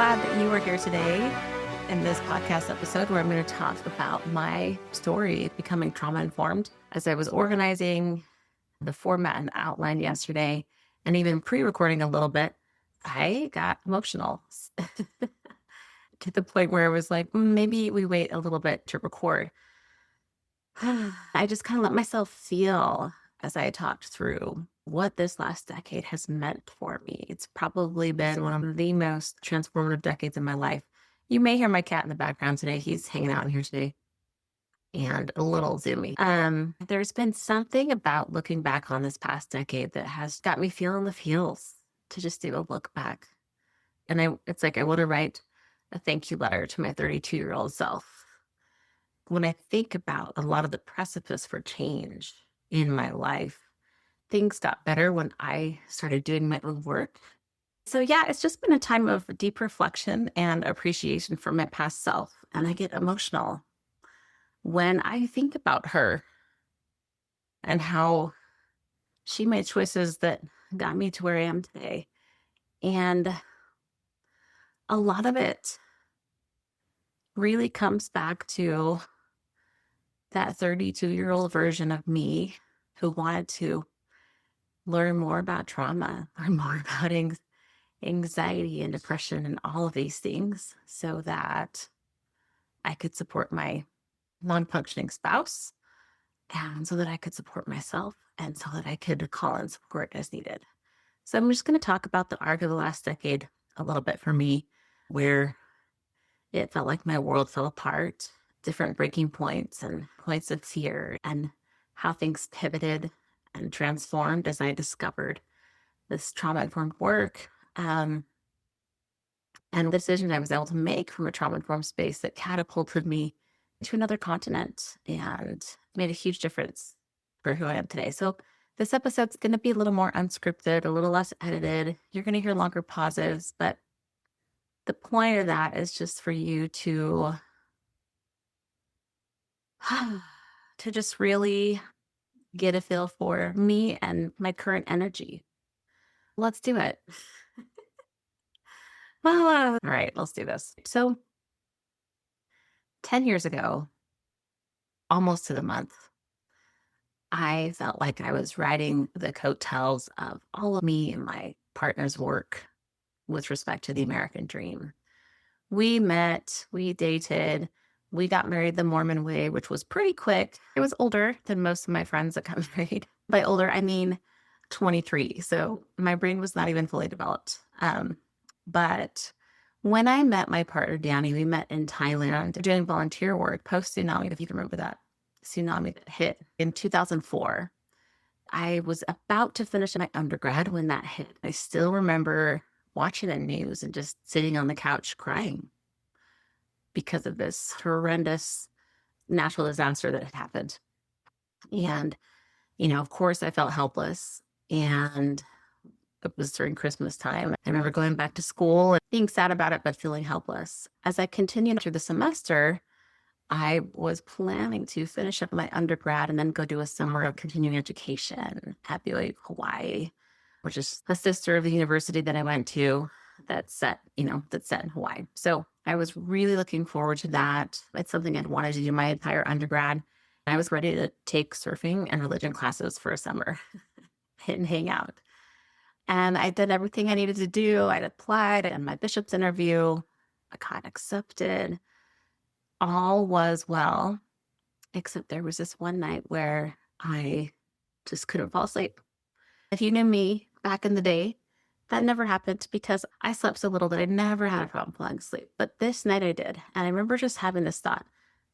glad that you are here today in this podcast episode where I'm going to talk about my story of becoming trauma informed. As I was organizing the format and outline yesterday, and even pre-recording a little bit, I got emotional to the point where I was like, maybe we wait a little bit to record. I just kind of let myself feel as I talked through what this last decade has meant for me. It's probably been one of the most transformative decades in my life. You may hear my cat in the background today. He's hanging out in here today and a little zoomy. There's been something about looking back on this past decade that has got me feeling the feels to just do a look back. And it's like I want to write a thank you letter to my 32-year-old self. When I think about a lot of the precipice for change in my life, things got better when I started doing my own work. So yeah, it's just been a time of deep reflection and appreciation for my past self. And I get emotional when I think about her and how she made choices that got me to where I am today. And a lot of it really comes back to that 32-year-old version of me who wanted to learn more about trauma, learn more about anxiety and depression and all of these things so that I could support my non-functioning spouse and so that I could support myself and so that I could call in support as needed. So I'm just going to talk about the arc of the last decade a little bit for me, where it felt like my world fell apart, different breaking points and points of fear, and how things pivoted and transformed as I discovered this trauma-informed work. And the decision I was able to make from a trauma-informed space that catapulted me to another continent and made a huge difference for who I am today. So this episode's going to be a little more unscripted, a little less edited. You're going to hear longer pauses, but the point of that is just for you to just really get a feel for me and my current energy. Let's do it. All right, let's do this. So 10 years ago, almost to the month, I felt like I was riding the coattails of all of me and my partner's work with respect to the American dream. We met, we dated, we got married the Mormon way, which was pretty quick. I was older than most of my friends that got married. By older, I mean 23. So my brain was not even fully developed. But when I met my partner, Danny, we met in Thailand doing volunteer work post-tsunami, if you can remember that tsunami that hit in 2004. I was about to finish my undergrad when that hit. I still remember watching the news and just sitting on the couch crying because of this horrendous natural disaster that had happened. And, of course I felt helpless, and it was during Christmas time. I remember going back to school and being sad about it, but feeling helpless. As I continued through the semester, I was planning to finish up my undergrad and then go do a summer of continuing education at BYU, Hawaii, which is a sister of the university that I went to that's set in Hawaii. So I was really looking forward to that. It's something I'd wanted to do my entire undergrad. I was ready to take surfing and religion classes for a summer and hang out. And I did everything I needed to do. I'd applied and my bishop's interview. I got accepted. All was well, except there was this one night where I just couldn't fall asleep. If you knew me back in the day, that never happened because I slept so little that I never had a problem falling asleep. But this night I did. And I remember just having this thought,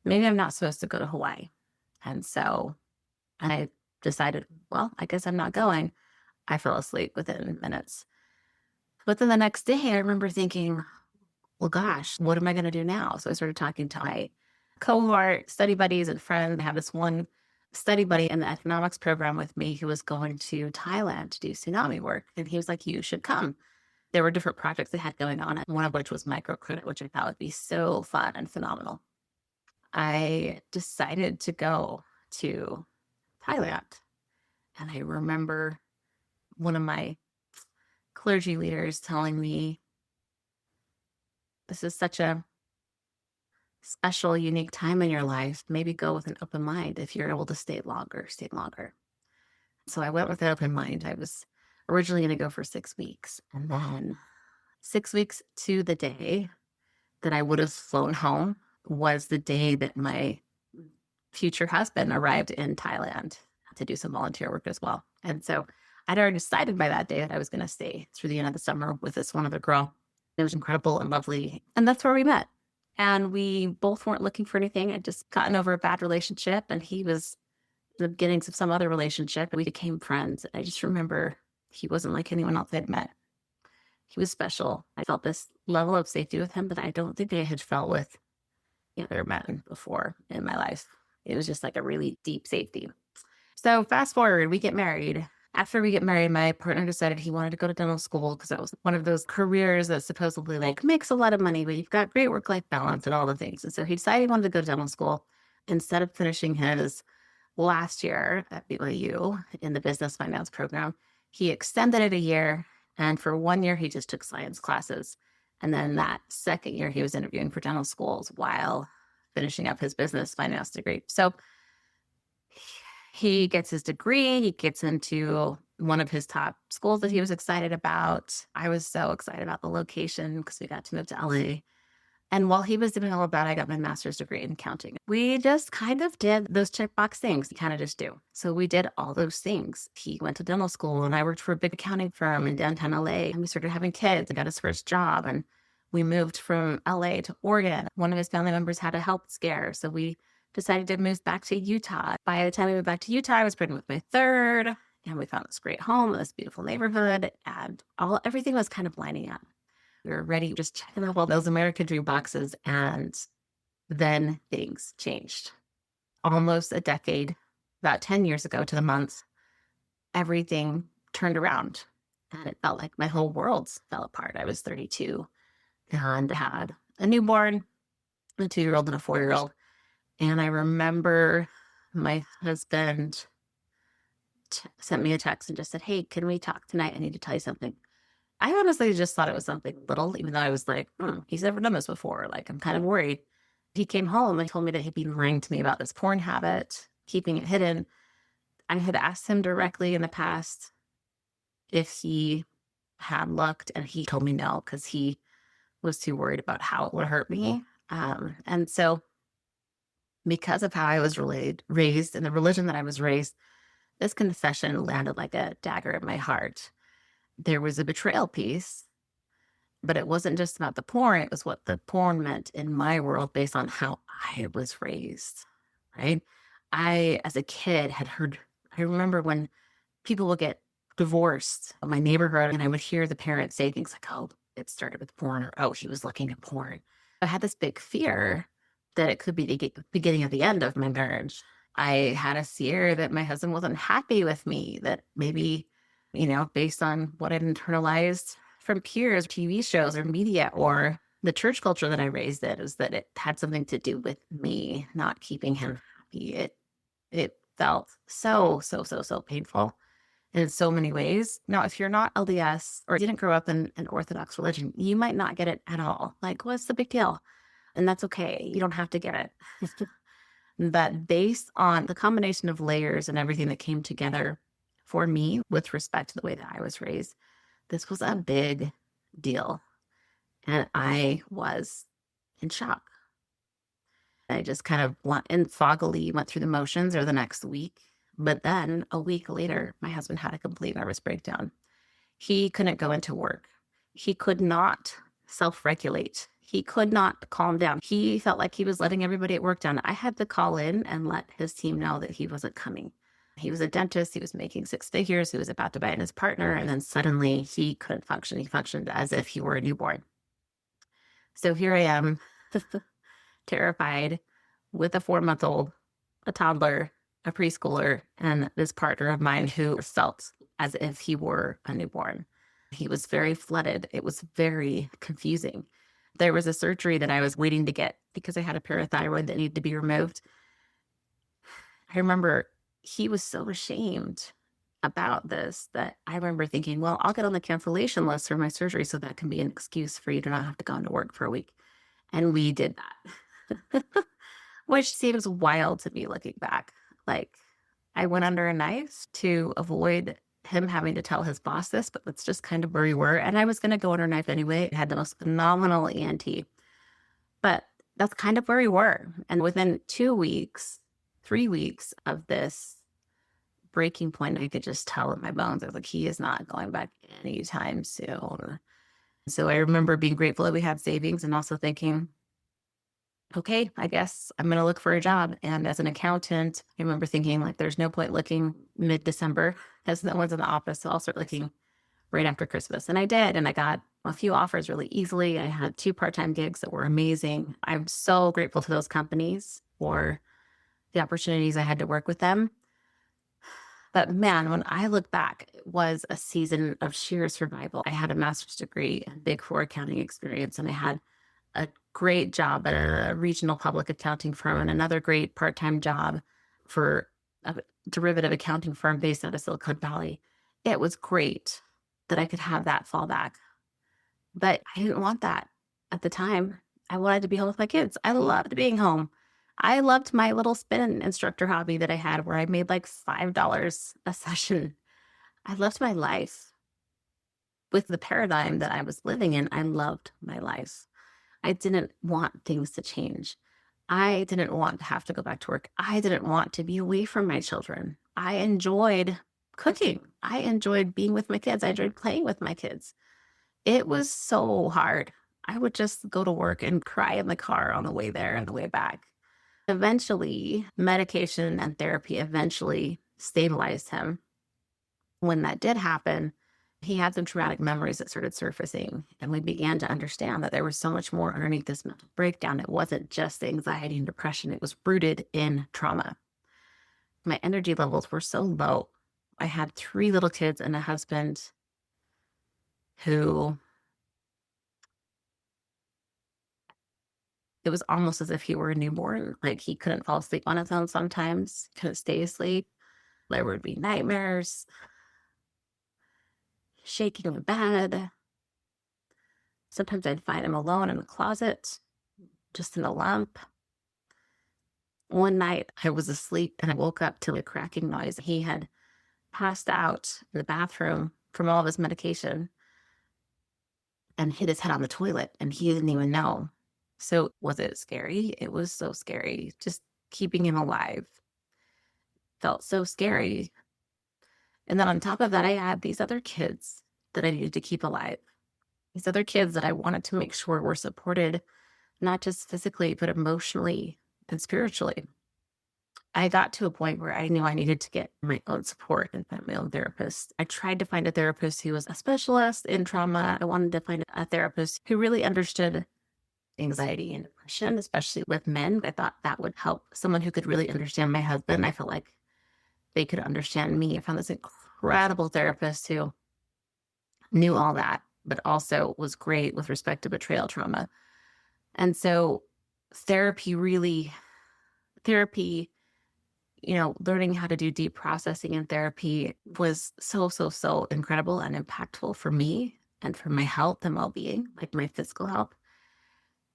maybe I'm not supposed to go to Hawaii. And so I decided, well, I guess I'm not going. I fell asleep within minutes. But then the next day, I remember thinking, well, gosh, what am I going to do now? So I started talking to my cohort, study buddies, and friends. I have this one study buddy in the economics program with me who was going to Thailand to do tsunami work. And he was like, you should come. There were different projects they had going on, one of which was microcredit, which I thought would be so fun and phenomenal. I decided to go to Thailand. And I remember one of my clergy leaders telling me, this is such a special, unique time in your life. Maybe go with an open mind. If you're able to stay longer, stay longer. So I went with an open mind. I was originally going to go for 6 weeks. And then 6 weeks to the day that I would have flown home was the day that my future husband arrived in Thailand to do some volunteer work as well. And so I'd already decided by that day that I was going to stay through the end of the summer with this one other girl. It was incredible and lovely. And that's where we met. And we both weren't looking for anything. I'd just gotten over a bad relationship, and he was the beginnings of some other relationship. We became friends. I just remember he wasn't like anyone else I'd met. He was special. I felt this level of safety with him that I don't think I had felt with other men before in my life. It was just like a really deep safety. So fast forward, we get married. After we get married, my partner decided he wanted to go to dental school because that was one of those careers that supposedly like makes a lot of money, but you've got great work-life balance and all the things. And so he decided he wanted to go to dental school. Instead of finishing his last year at BYU in the business finance program, he extended it a year. And for 1 year, he just took science classes. And then that second year, he was interviewing for dental schools while finishing up his business finance degree. So he gets his degree, he gets into one of his top schools that he was excited about. I was so excited about the location because we got to move to LA. And while he was doing all of that, I got my master's degree in accounting. We just kind of did those checkbox things you kind of just do. So we did all those things. He went to dental school, and I worked for a big accounting firm in downtown LA. And we started having kids and got his first job. And we moved from LA to Oregon. One of his family members had a health scare. So we decided to move back to Utah. By the time we moved back to Utah, I was pregnant with my third. And we found this great home in this beautiful neighborhood. And everything was kind of lining up. We were ready, just checking off all those American dream boxes. And then things changed. Almost a decade, about 10 years ago to the month, everything turned around. And it felt like my whole world fell apart. I was 32 and had a newborn, a 2-year-old and a 4-year-old. And I remember my husband sent me a text and just said, "Hey, can we talk tonight? I need to tell you something." I honestly just thought it was something little, even though I was like, he's never done this before. Like, I'm kind of worried. He came home and told me that he'd been lying to me about this porn habit, keeping it hidden. I had asked him directly in the past if he had looked, and he told me no, because he was too worried about how it would hurt me. And so because of how I was raised and the religion that I was raised, this confession landed like a dagger in my heart. There was a betrayal piece, but it wasn't just about the porn. It was what the porn meant in my world based on how I was raised, right? I, as a kid, had heard, I remember when people would get divorced in my neighborhood, and I would hear the parents say things like, "Oh, it started with porn," or "Oh, he was looking at porn." I had this big fear that it could be the beginning of the end of my marriage. I had a fear that my husband wasn't happy with me, that maybe, based on what I'd internalized from peers, TV shows, or media, or the church culture that I raised in, is that it had something to do with me not keeping him happy. It felt so, so, so, so painful in so many ways. Now, if you're not LDS or didn't grow up in an Orthodox religion, you might not get it at all. Like, what's the big deal? And that's okay. You don't have to get it. But based on the combination of layers and everything that came together for me with respect to the way that I was raised, this was a big deal. And I was in shock. I just kind of foggily went through the motions over the next week. But then a week later, my husband had a complete nervous breakdown. He couldn't go into work. He could not self-regulate. He could not calm down. He felt like he was letting everybody at work down. I had to call in and let his team know that he wasn't coming. He was a dentist. He was making 6 figures. He was about to buy in his partner. And then suddenly he couldn't function. He functioned as if he were a newborn. So here I am, terrified, with a 4-month-old, a toddler, a preschooler, and this partner of mine who felt as if he were a newborn. He was very flooded. It was very confusing. There was a surgery that I was waiting to get because I had a parathyroid that needed to be removed. I remember he was so ashamed about this that I remember thinking, well, I'll get on the cancellation list for my surgery so that can be an excuse for you to not have to go into work for a week. And we did that, which seems wild to me looking back. Like, I went under a knife to avoid him having to tell his boss this, but that's just kind of where we were. And I was going to go under a knife anyway. I had the most phenomenal ENT, but that's kind of where we were. And within 2 weeks, 3 weeks of this breaking point, I could just tell in my bones. I was like, he is not going back anytime soon. So I remember being grateful that we had savings and also thinking, okay, I guess I'm going to look for a job. And as an accountant, I remember thinking, like, there's no point looking mid-December as no one's in the office. So I'll start looking right after Christmas. And I did. And I got a few offers really easily. I had 2 part-time gigs that were amazing. I'm so grateful to those companies for the opportunities I had to work with them. But man, when I look back, it was a season of sheer survival. I had a master's degree and Big Four accounting experience, and I had a great job at a regional public accounting firm and another great part-time job for a derivative accounting firm based out of Silicon Valley. It was great that I could have that fallback, but I didn't want that at the time. I wanted to be home with my kids. I loved being home. I loved my little spin instructor hobby that I had where I made like $5 a session. I loved my life. With the paradigm that I was living in, I loved my life. I didn't want things to change. I didn't want to have to go back to work. I didn't want to be away from my children. I enjoyed cooking. I enjoyed being with my kids. I enjoyed playing with my kids. It was so hard. I would just go to work and cry in the car on the way there and the way back. Eventually, medication and therapy eventually stabilized him. When that did happen, he had some traumatic memories that started surfacing, and we began to understand that there was so much more underneath this mental breakdown. It wasn't just anxiety and depression. It was rooted in trauma. My energy levels were so low. I had 3 little kids and a husband who, it was almost as if he were a newborn. Like, he couldn't fall asleep on his own sometimes, couldn't stay asleep. There would be nightmares, shaking in the bed. Sometimes I'd find him alone in the closet, just in a lump. One night I was asleep and I woke up to a cracking noise. He had passed out in the bathroom from all of his medication and hit his head on the toilet, and he didn't even know. So was it scary? It was so scary. Just keeping him alive felt so scary. And then on top of that, I had these other kids that I needed to keep alive. These other kids that I wanted to make sure were supported, not just physically, but emotionally and spiritually. I got to a point where I knew I needed to get my own support and find my own therapist. I tried to find a therapist who was a specialist in trauma. I wanted to find a therapist who really understood anxiety and depression, especially with men. I thought that would help. Someone who could really understand my husband. I felt like they could understand me. I found this incredible therapist who knew all that, but also was great with respect to betrayal trauma. And so therapy, learning how to do deep processing in therapy was so, so, so incredible and impactful for me and for my health and well-being, like my physical health.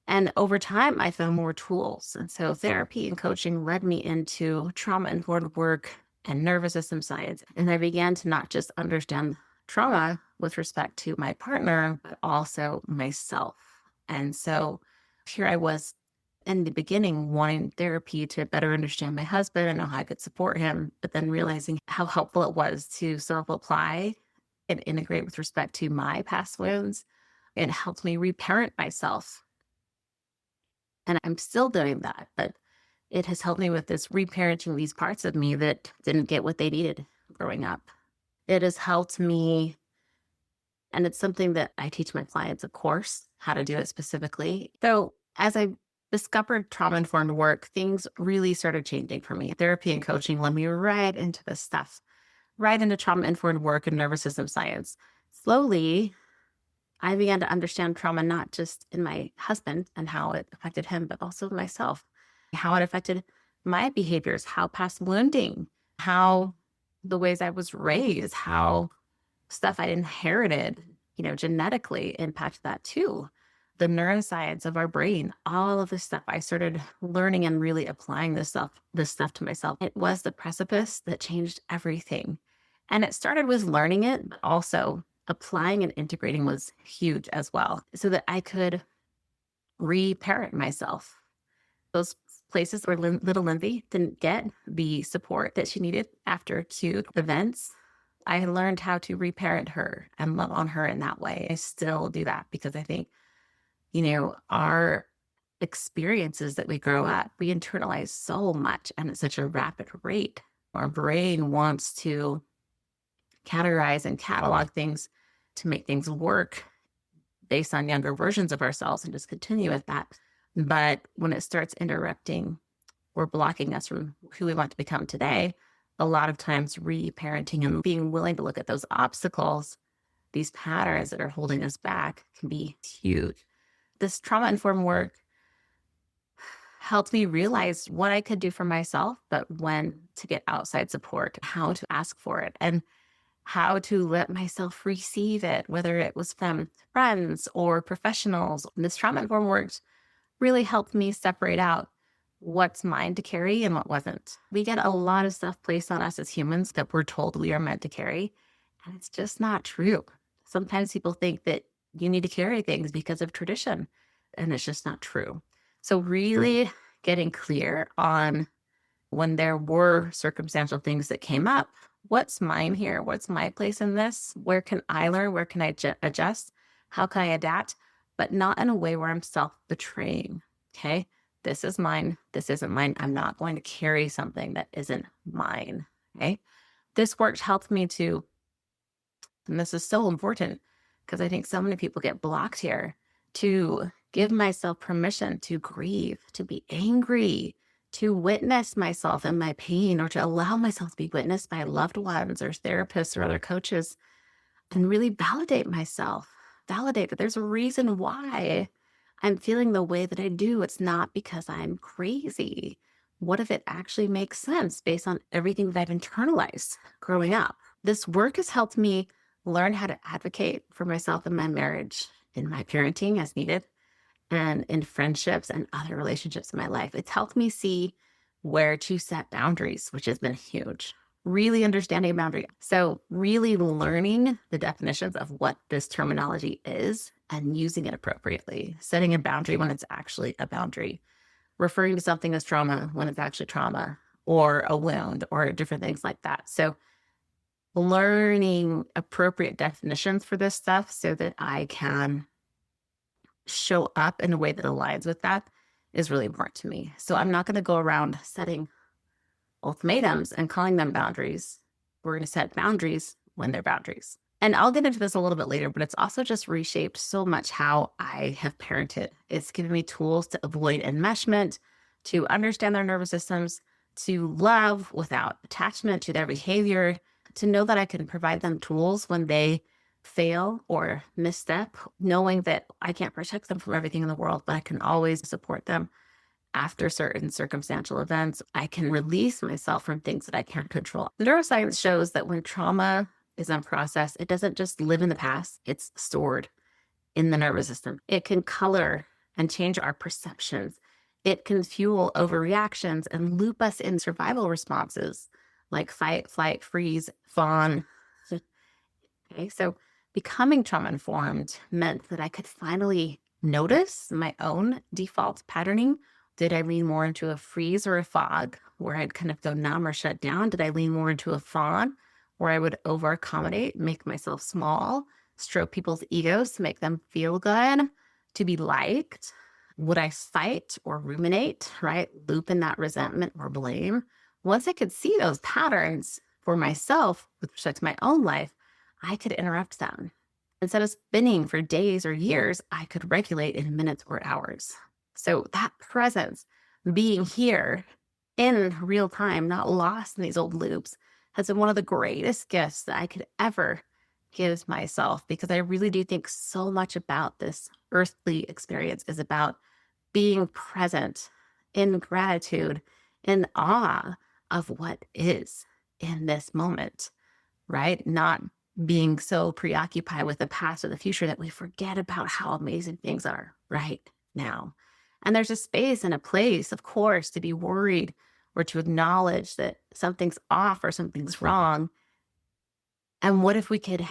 And over time, I found more tools. And so therapy and coaching led me into trauma-informed work and nervous system science. And I began to not just understand trauma with respect to my partner, but also myself. And so here I was in the beginning wanting therapy to better understand my husband and know how I could support him, but then realizing how helpful it was to self-apply and integrate with respect to my past wounds. It helped me reparent myself. And I'm still doing that, but it has helped me with this reparenting these parts of me that didn't get what they needed growing up. It has helped me, and it's something that I teach my clients, of course, how to do it specifically. So as I discovered trauma-informed work, things really started changing for me. Therapy and coaching led me right into this stuff, right into trauma-informed work and nervous system science. Slowly, I began to understand trauma, not just in my husband and how it affected him, but also myself, how it affected my behaviors, how past wounding, how the ways I was raised, how stuff I inherited, genetically impacted that too. the neuroscience of our brain, all of this stuff. I started learning and really applying this stuff to myself. It was the precipice that changed everything. And it started with learning it, but also applying and integrating was huge as well, so that I could reparent myself. Those places where little Lindsay didn't get the support that she needed after acute events, I learned how to reparent her and love on her in that way. I still do that because I think, our experiences that we grow up, we internalize so much and at such a rapid rate. Our brain wants to categorize and catalog things to make things work based on younger versions of ourselves and just continue with that. But when it starts interrupting or blocking us from who we want to become today, a lot of times reparenting and being willing to look at those obstacles, these patterns that are holding us back, can be huge. This trauma-informed work helped me realize what I could do for myself, but when to get outside support, how to ask for it, and how to let myself receive it, whether it was from friends or professionals. This trauma-informed work really helped me separate out what's mine to carry and what wasn't. We get a lot of stuff placed on us as humans that we're told we are meant to carry, and it's just not true. Sometimes people think that you need to carry things because of tradition, and it's just not true. So really getting clear on when there were circumstantial things that came up, what's mine here? What's my place in this? Where can I learn? Where can I adjust? How can I adapt? But not in a way where I'm self-betraying. Okay. This is mine. This isn't mine. I'm not going to carry something that isn't mine. Okay. This work helped me to, and this is so important because I think so many people get blocked here, to give myself permission to grieve, to be angry, to witness myself in my pain, or to allow myself to be witnessed by loved ones or therapists or other coaches, and really validate myself, validate that there's a reason why I'm feeling the way that I do. It's not because I'm crazy. What if it actually makes sense based on everything that I've internalized growing up? This work has helped me learn how to advocate for myself in my marriage, in my parenting as needed, and in friendships and other relationships in my life. It's helped me see where to set boundaries, which has been huge. Really understanding a boundary. So really learning the definitions of what this terminology is and using it appropriately. Setting a boundary when it's actually a boundary. Referring to something as trauma when it's actually trauma, or a wound, or different things like that. So learning appropriate definitions for this stuff so that I can show up in a way that aligns with that is really important to me. So I'm not going to go around setting ultimatums and calling them boundaries. We're going to set boundaries when they're boundaries. And I'll get into this a little bit later, but it's also just reshaped so much how I have parented. It's given me tools to avoid enmeshment, to understand their nervous systems, to love without attachment to their behavior, to know that I can provide them tools when they fail or misstep, knowing that I can't protect them from everything in the world, but I can always support them after certain circumstantial events. I can release myself from things that I can't control. Neuroscience shows that when trauma is unprocessed, it doesn't just live in the past, it's stored in the nervous system. It can color and change our perceptions. It can fuel overreactions and loop us in survival responses like fight, flight, freeze, fawn. Okay, so becoming trauma informed meant that I could finally notice my own default patterning. Did I lean more into a freeze or a fog where I'd kind of go numb or shut down? Did I lean more into a fawn where I would over accommodate, make myself small, stroke people's egos to make them feel good, to be liked? Would I fight or ruminate, right? Loop in that resentment or blame? Once I could see those patterns for myself with respect to my own life, I could interrupt them. Instead of spinning for days or years, I could regulate in minutes or hours. So that presence, being here in real time, not lost in these old loops, has been one of the greatest gifts that I could ever give myself, because I really do think so much about this earthly experience is about being present in gratitude, in awe of what is in this moment, right? Not being so preoccupied with the past or the future that we forget about how amazing things are right now. And there's a space and a place, of course, to be worried or to acknowledge that something's off or something's wrong. And what if we could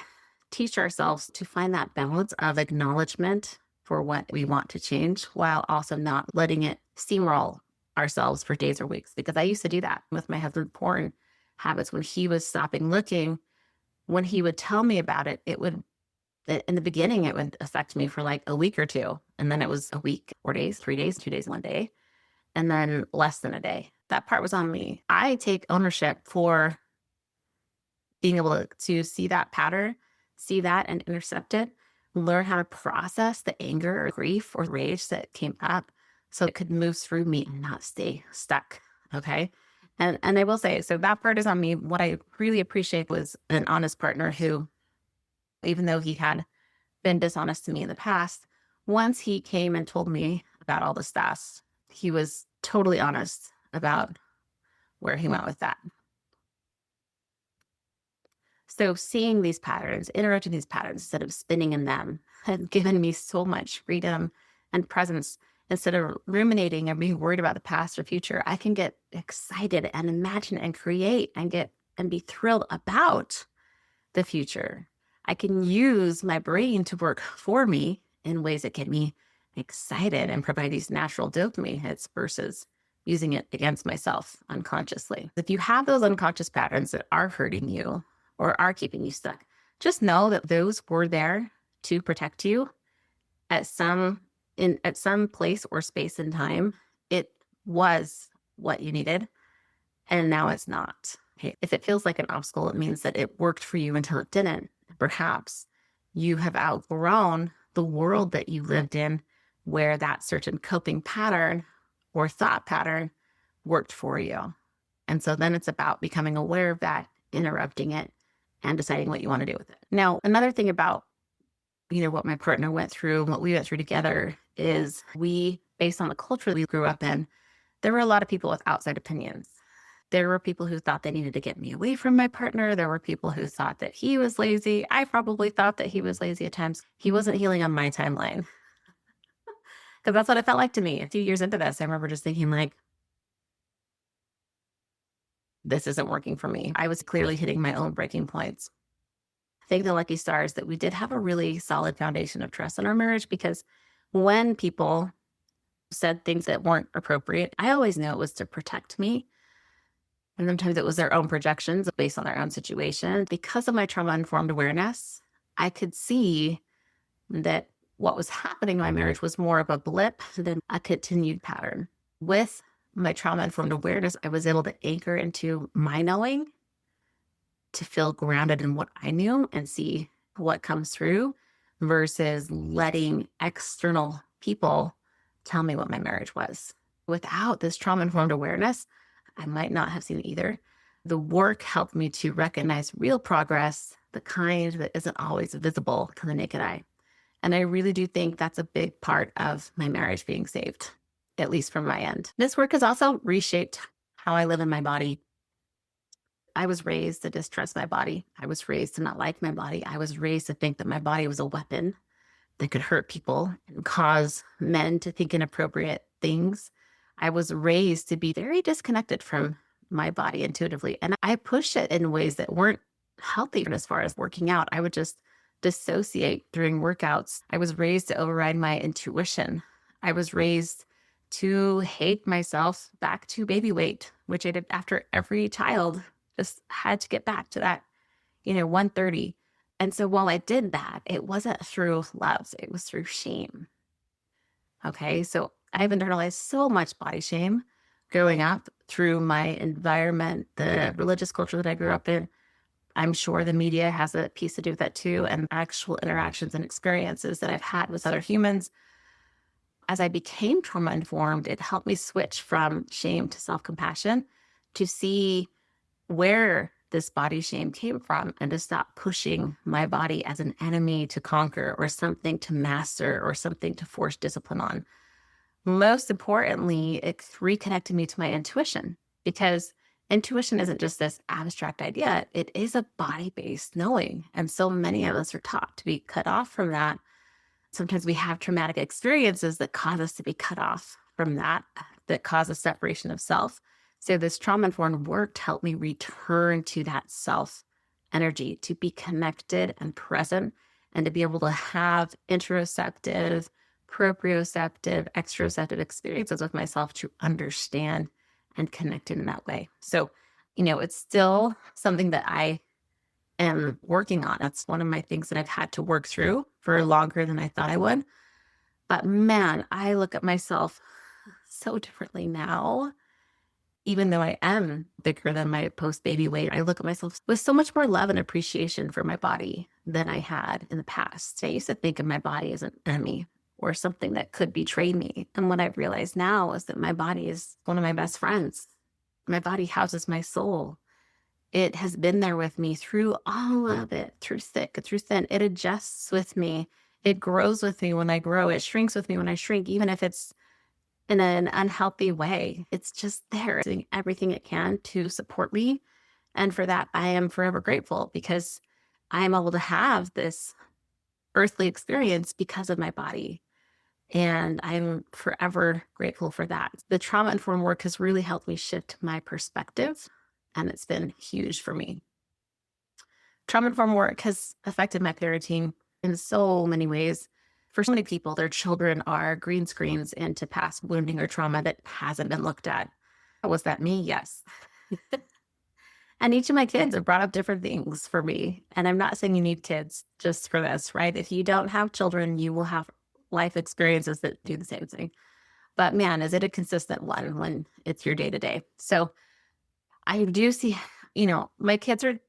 teach ourselves to find that balance of acknowledgement for what we want to change while also not letting it steamroll ourselves for days or weeks? Because I used to do that with my husband's porn habits. When he was stopping looking, when he would tell me about it, it would, in the beginning, it would affect me for like a week or two. And then it was a week, 4 days, 3 days, 2 days, one day, and then less than a day. That part was on me. I take ownership for being able to see that pattern, see that and intercept it, learn how to process the anger or grief or rage that came up so it could move through me and not stay stuck. Okay. And I will say, so that part is on me. What I really appreciate was an honest partner who, even though he had been dishonest to me in the past, once he came and told me about all the stuff, he was totally honest about where he went with that. So seeing these patterns, interrupting these patterns instead of spinning in them has given me so much freedom and presence. Instead of ruminating and being worried about the past or future, I can get excited and imagine and create and get and be thrilled about the future. I can use my brain to work for me in ways that get me excited and provide these natural dopamine hits versus using it against myself unconsciously. If you have those unconscious patterns that are hurting you or are keeping you stuck, just know that those were there to protect you at some place or space in time. It was what you needed, and now it's not. Okay. If it feels like an obstacle, it means that it worked for you until it didn't. Perhaps you have outgrown the world that you lived in where that certain coping pattern or thought pattern worked for you. And so then it's about becoming aware of that, interrupting it, and deciding what you want to do with it. Now, another thing about, what my partner went through, what we went through together is based on the culture we grew up in, there were a lot of people with outside opinions. There were people who thought they needed to get me away from my partner. There were people who thought that he was lazy. I probably thought that he was lazy at times. He wasn't healing on my timeline because that's what it felt like to me. A few years into this, I remember just thinking like, this isn't working for me. I was clearly hitting my own breaking points. Thank the lucky stars that we did have a really solid foundation of trust in our marriage, because when people said things that weren't appropriate, I always knew it was to protect me. And sometimes it was their own projections based on their own situation. Because of my trauma-informed awareness, I could see that what was happening in my marriage was more of a blip than a continued pattern. With my trauma-informed awareness, I was able to anchor into my knowing, to feel grounded in what I knew and see what comes through versus letting external people tell me what my marriage was. Without this trauma-informed awareness, I might not have seen either. The work helped me to recognize real progress, the kind that isn't always visible to the naked eye. And I really do think that's a big part of my marriage being saved, at least from my end. This work has also reshaped how I live in my body. I was raised to distrust my body. I was raised to not like my body. I was raised to think that my body was a weapon that could hurt people and cause men to think inappropriate things. I was raised to be very disconnected from my body intuitively. And I pushed it in ways that weren't healthy as far as working out. I would just dissociate during workouts. I was raised to override my intuition. I was raised to hate myself back to baby weight, which I did after every child. Just had to get back to that, 130. And so while I did that, it wasn't through love, it was through shame. Okay. So I've internalized so much body shame growing up through my environment, the religious culture that I grew up in. I'm sure the media has a piece to do with that too, and actual interactions and experiences that I've had with other humans. As I became trauma informed, it helped me switch from shame to self-compassion to see where this body shame came from and to stop pushing my body as an enemy to conquer or something to master or something to force discipline on. Most importantly, it reconnected me to my intuition, because intuition isn't just this abstract idea, it is a body based knowing. And so many of us are taught to be cut off from that. Sometimes we have traumatic experiences that cause us to be cut off from that, that cause a separation of self. So, this trauma informed work helped me return to that self energy, to be connected and present, and to be able to have interoceptive, proprioceptive, exteroceptive experiences with myself to understand and connect in that way. So, it's still something that I am working on. That's one of my things that I've had to work through for longer than I thought I would. But man, I look at myself so differently now. Even though I am bigger than my post baby weight, I look at myself with so much more love and appreciation for my body than I had in the past. I used to think of my body as an enemy or something that could betray me. And what I've realized now is that my body is one of my best friends. My body houses my soul. It has been there with me through all of it, through thick, through thin. It adjusts with me. It grows with me when I grow. It shrinks with me when I shrink, even if it's in an unhealthy way. It's just there, doing everything it can to support me. And for that, I am forever grateful because I am able to have this earthly experience because of my body. And I'm forever grateful for that. The trauma informed work has really helped me shift my perspective, and it's been huge for me. Trauma informed work has affected my parenting in so many ways. For so many people, their children are green screens into past wounding or trauma that hasn't been looked at. Was that me? Yes. And each of my kids have brought up different things for me. And I'm not saying you need kids just for this, right? If you don't have children, you will have life experiences that do the same thing. But man, is it a consistent one when it's your day to day? So I do see, my kids are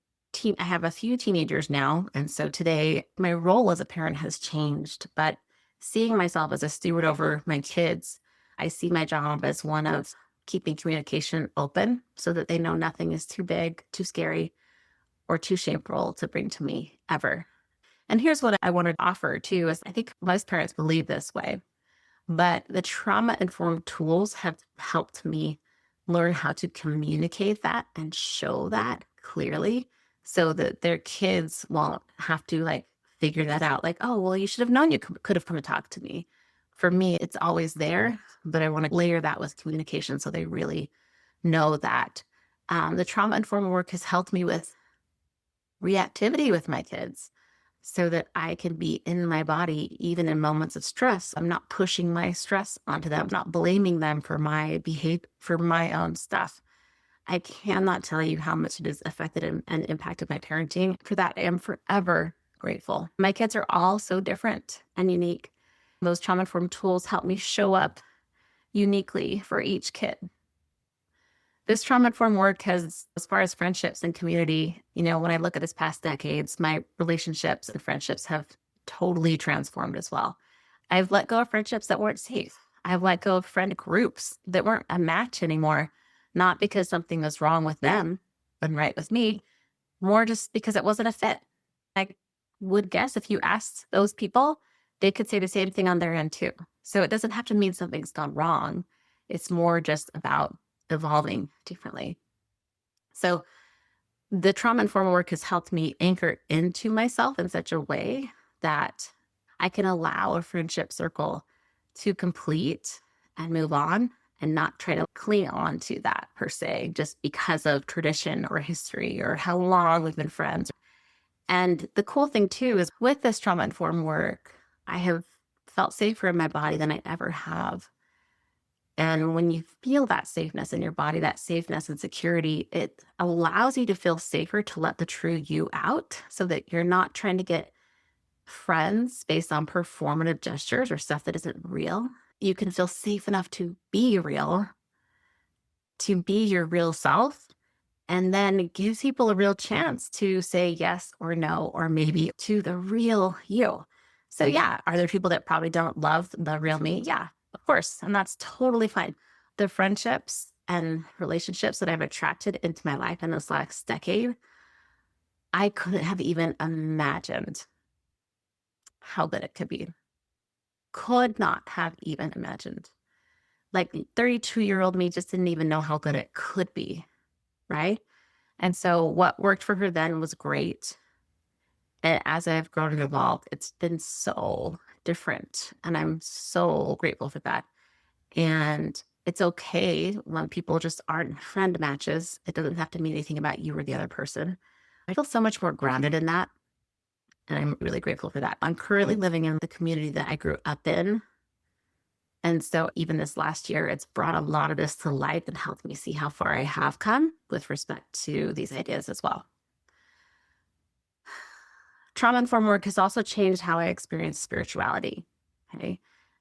I have a few teenagers now. And so today my role as a parent has changed, but seeing myself as a steward over my kids, I see my job as one of keeping communication open so that they know nothing is too big, too scary, or too shameful to bring to me ever. And here's what I want to offer too, is I think most parents believe this way. But the trauma informed tools have helped me learn how to communicate that and show that clearly so that their kids won't have to figure that out. Like, oh, well, you should have known you could have come and talked to me. For me, it's always there, but I want to layer that with communication so they really know that. The trauma informed work has helped me with reactivity with my kids so that I can be in my body even in moments of stress. I'm not pushing my stress onto them, not blaming them for my behavior, for my own stuff. I cannot tell you how much it has affected and impacted my parenting. For that, I am forever grateful. My kids are all so different and unique. Those trauma-informed tools help me show up uniquely for each kid. This trauma-informed work has, as far as friendships and community, when I look at this past decades, my relationships and friendships have totally transformed as well. I've let go of friendships that weren't safe. I've let go of friend groups that weren't a match anymore, not because something was wrong with them and right with me, more just because it wasn't a fit. I would guess if you asked those people, they could say the same thing on their end too. So it doesn't have to mean something's gone wrong. It's more just about evolving differently. So the trauma-informed work has helped me anchor into myself in such a way that I can allow a friendship circle to complete and move on and not try to cling on to that per se, just because of tradition or history or how long we've been friends. And the cool thing too is with this trauma-informed work, I have felt safer in my body than I ever have. And when you feel that safeness in your body, that safeness and security, it allows you to feel safer to let the true you out so that you're not trying to get friends based on performative gestures or stuff that isn't real. You can feel safe enough to be real, to be your real self. And then it gives people a real chance to say yes or no, or maybe to the real you. So, yeah, are there people that probably don't love the real me? Yeah, of course. And that's totally fine. The friendships and relationships that I've attracted into my life in this last decade, I couldn't have even imagined how good it could be. Could not have even imagined. Like 32-year-old me just didn't even know how good it could be. right? And so what worked for her then was great. And as I've grown and evolved, it's been so different. And I'm so grateful for that. And it's okay when people just aren't friend matches. It doesn't have to mean anything about you or the other person. I feel so much more grounded in that. And I'm really grateful for that. I'm currently living in the community that I grew up in. And so even this last year, it's brought a lot of this to light and helped me see how far I have come with respect to these ideas as well. Trauma informed work has also changed how I experience spirituality. Okay.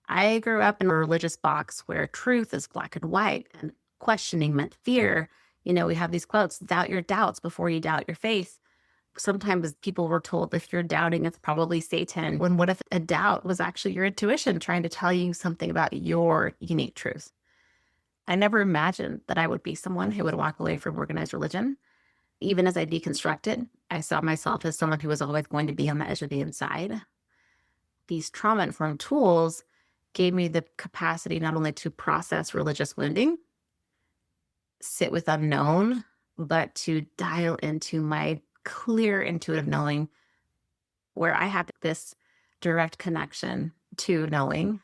I grew up in a religious box where truth is black and white and questioning meant fear. We have these quotes, doubt your doubts before you doubt your faith. Sometimes people were told if you're doubting, it's probably Satan. When what if a doubt was actually your intuition trying to tell you something about your unique truth? I never imagined that I would be someone who would walk away from organized religion. Even as I deconstructed, I saw myself as someone who was always going to be on the edge of the inside. These trauma informed tools gave me the capacity not only to process religious wounding, sit with unknown, but to dial into my clear intuitive knowing where I have this direct connection to knowing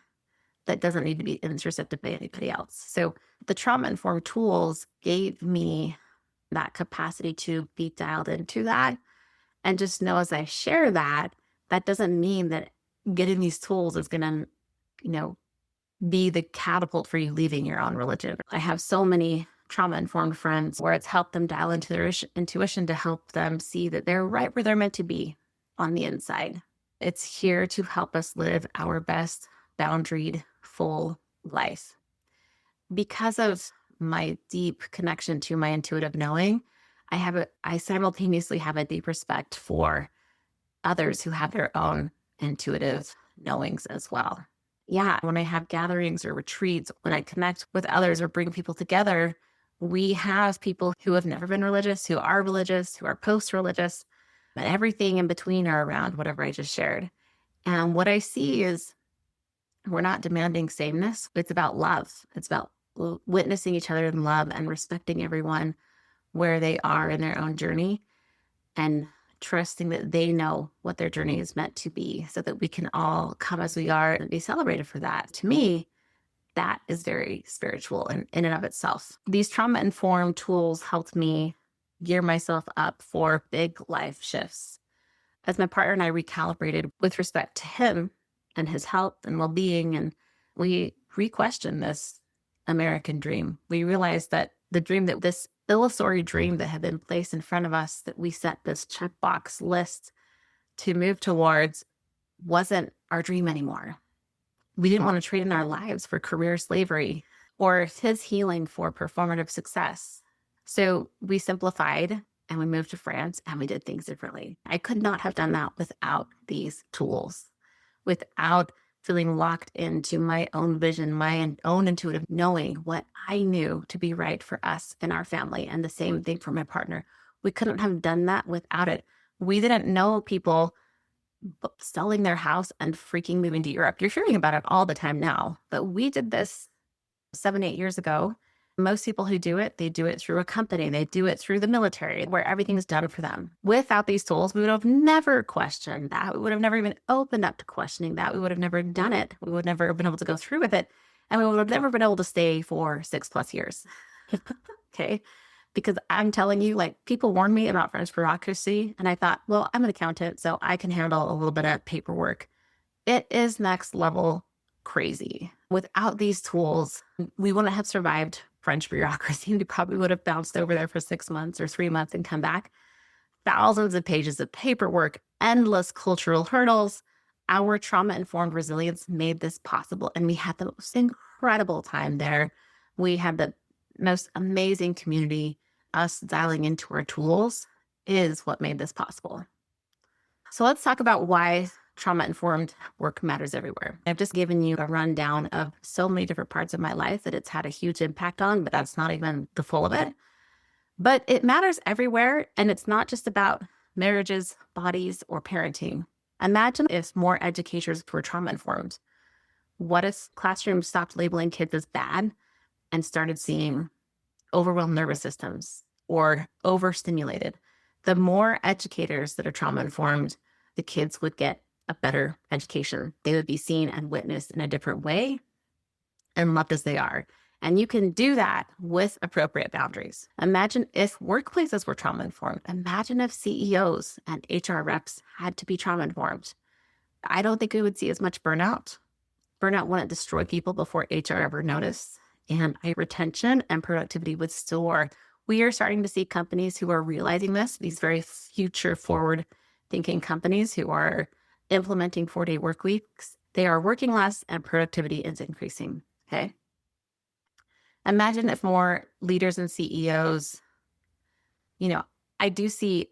that doesn't need to be intercepted by anybody else. So the trauma informed tools gave me that capacity to be dialed into that. And just know as I share that, that doesn't mean that getting these tools is going to, you know, be the catapult for you leaving your own religion. I have so many trauma informed friends where it's helped them dial into their intuition to help them see that they're right where they're meant to be on the inside. It's here to help us live our best boundaried, full life. Because of my deep connection to my intuitive knowing, I simultaneously have a deep respect for others who have their own intuitive knowings as well. Yeah, when I have gatherings or retreats, when I connect with others or bring people together, we have people who have never been religious, who are post-religious, and everything in between are around whatever I just shared. And what I see is we're not demanding sameness. It's about love. It's about witnessing each other in love and respecting everyone where they are in their own journey and trusting that they know what their journey is meant to be so that we can all come as we are and be celebrated for that. To me, that is very spiritual in and of itself. These trauma informed tools helped me gear myself up for big life shifts. As my partner and I recalibrated with respect to him and his health and well being, and we re-questioned this American dream. We realized that the dream that this illusory dream that had been placed in front of us, that we set this checkbox list to move towards, wasn't our dream anymore. We didn't want to trade in our lives for career slavery or his healing for performative success. So we simplified and we moved to France and we did things differently. I could not have done that without these tools, without feeling locked into my own vision, my own intuitive knowing what I knew to be right for us and our family, and the same thing for my partner. We couldn't have done that without it. We didn't know people selling their house and freaking moving to Europe. You're hearing about it all the time now, but we did this 7-8 years ago. Most people who do it, they do it through a company. They do it through the military where everything's done for them. Without these tools, we would have never questioned that. We would have never even opened up to questioning that. We would have never done it. We would never have been able to go through with it. And we would have never been able to stay for 6+ years. Okay. Because I'm telling you, like, people warned me about French bureaucracy. And I thought, well, I'm an accountant, so I can handle a little bit of paperwork. It is next level crazy. Without these tools, we wouldn't have survived French bureaucracy. We probably would have bounced over there for 6 months or 3 months and come back. Thousands of pages of paperwork, endless cultural hurdles. Our trauma-informed resilience made this possible. And we had the most incredible time there. We had the most amazing community. Us dialing into our tools is what made this possible. So let's talk about why trauma-informed work matters everywhere. I've just given you a rundown of so many different parts of my life that it's had a huge impact on, but that's not even the full of it. But it matters everywhere, and it's not just about marriages, bodies, or parenting. Imagine if more educators were trauma-informed. What if classrooms stopped labeling kids as bad and started seeing overwhelmed nervous systems, or overstimulated. The more educators that are trauma informed, the kids would get a better education. They would be seen and witnessed in a different way and loved as they are. And you can do that with appropriate boundaries. Imagine if workplaces were trauma informed. Imagine if CEOs and HR reps had to be trauma informed. I don't think we would see as much burnout. Burnout wouldn't destroy people before HR ever noticed. And retention and productivity would soar. We are starting to see companies who are realizing this, these very future forward thinking companies who are implementing 4-day work weeks. They are working less and productivity is increasing. Okay. Imagine if more leaders and CEOs, I do see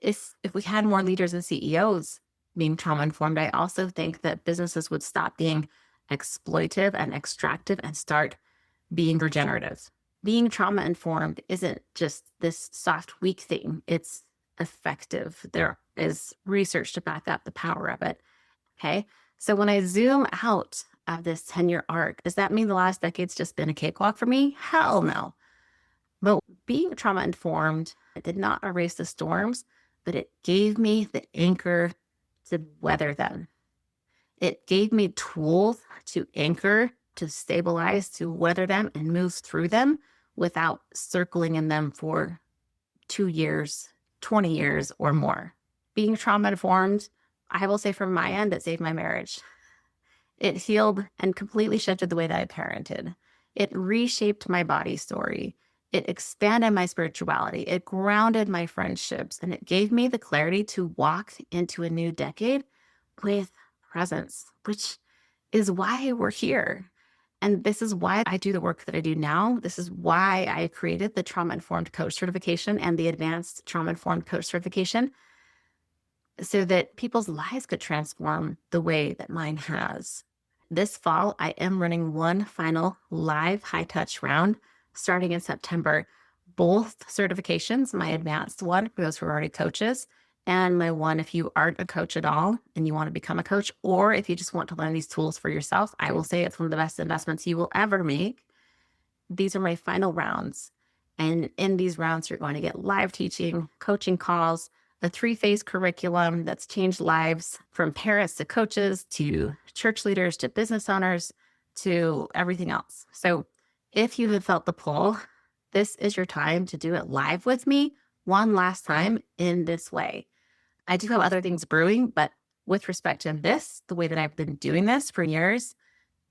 if we had more leaders and CEOs being trauma informed, I also think that businesses would stop being exploitive and extractive and start being regenerative. Being trauma informed isn't just this soft, weak thing. It's effective. There is research to back up the power of it. Okay. So when I zoom out of this 10-year arc, does that mean the last decade's just been a cakewalk for me? Hell no. But being trauma informed, it did not erase the storms, but it gave me the anchor to weather them. It gave me tools to anchor, to stabilize, to weather them and move through them without circling in them for 2 years, 20 years or more. Being trauma informed, I will say from my end, it saved my marriage. It healed and completely shifted the way that I parented. It reshaped my body story. It expanded my spirituality. It grounded my friendships, and it gave me the clarity to walk into a new decade with presence, which is why we're here. And this is why I do the work that I do now. This is why I created the trauma-informed coach certification and the advanced trauma-informed coach certification, so that people's lives could transform the way that mine has. This fall, I am running one final live high-touch round starting in September. Both certifications, my advanced one for those who are already coaches, and my one if you aren't a coach at all and you want to become a coach, or if you just want to learn these tools for yourself, I will say it's one of the best investments you will ever make. These are my final rounds. And in these rounds, you're going to get live teaching, coaching calls, a 3-phase curriculum that's changed lives from parents to coaches to church leaders to business owners to everything else. So if you have felt the pull, this is your time to do it live with me one last time in this way. I do have other things brewing, but with respect to this, the way that I've been doing this for years,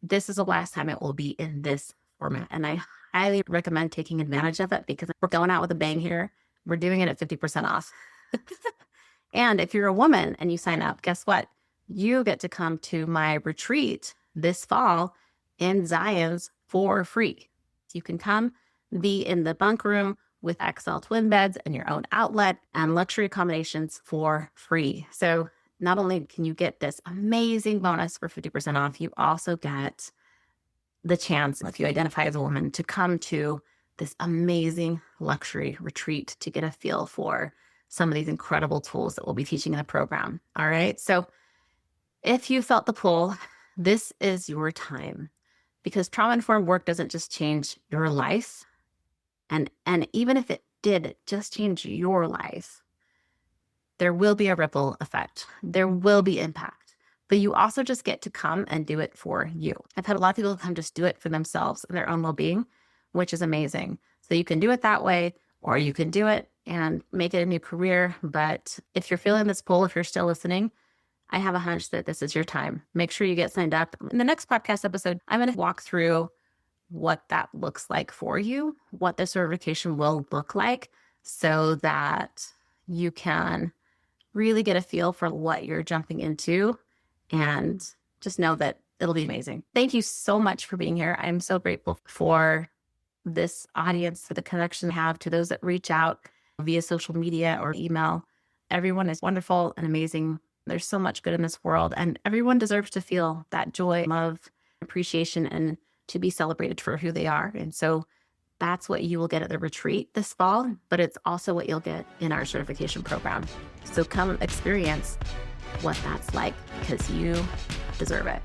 this is the last time it will be in this format. And I highly recommend taking advantage of it because we're going out with a bang here. We're doing it at 50% off. And if you're a woman and you sign up, guess what? You get to come to my retreat this fall in Zion's for free. You can come be in the bunk room with XL twin beds and your own outlet and luxury accommodations for free. So not only can you get this amazing bonus for 50% off, you also get the chance, if you identify as a woman, to come to this amazing luxury retreat to get a feel for some of these incredible tools that we'll be teaching in the program. All right. So if you felt the pull, this is your time, because trauma-informed work doesn't just change your life. And even if it did just change your life, there will be a ripple effect. There will be impact, but you also just get to come and do it for you. I've had a lot of people come just do it for themselves and their own well-being, which is amazing. So you can do it that way, or you can do it and make it a new career. But if you're feeling this pull, if you're still listening, I have a hunch that this is your time. Make sure you get signed up. In the next podcast episode, I'm going to walk through what that looks like for you, what the certification will look like, so that you can really get a feel for what you're jumping into and just know that it'll be amazing. Thank you so much for being here. I'm so grateful for this audience, for the connection I have, to those that reach out via social media or email. Everyone is wonderful and amazing. There's so much good in this world, and everyone deserves to feel that joy, love, appreciation, and to be celebrated for who they are. And so that's what you will get at the retreat this fall, but it's also what you'll get in our certification program. So come experience what that's like, because you deserve it.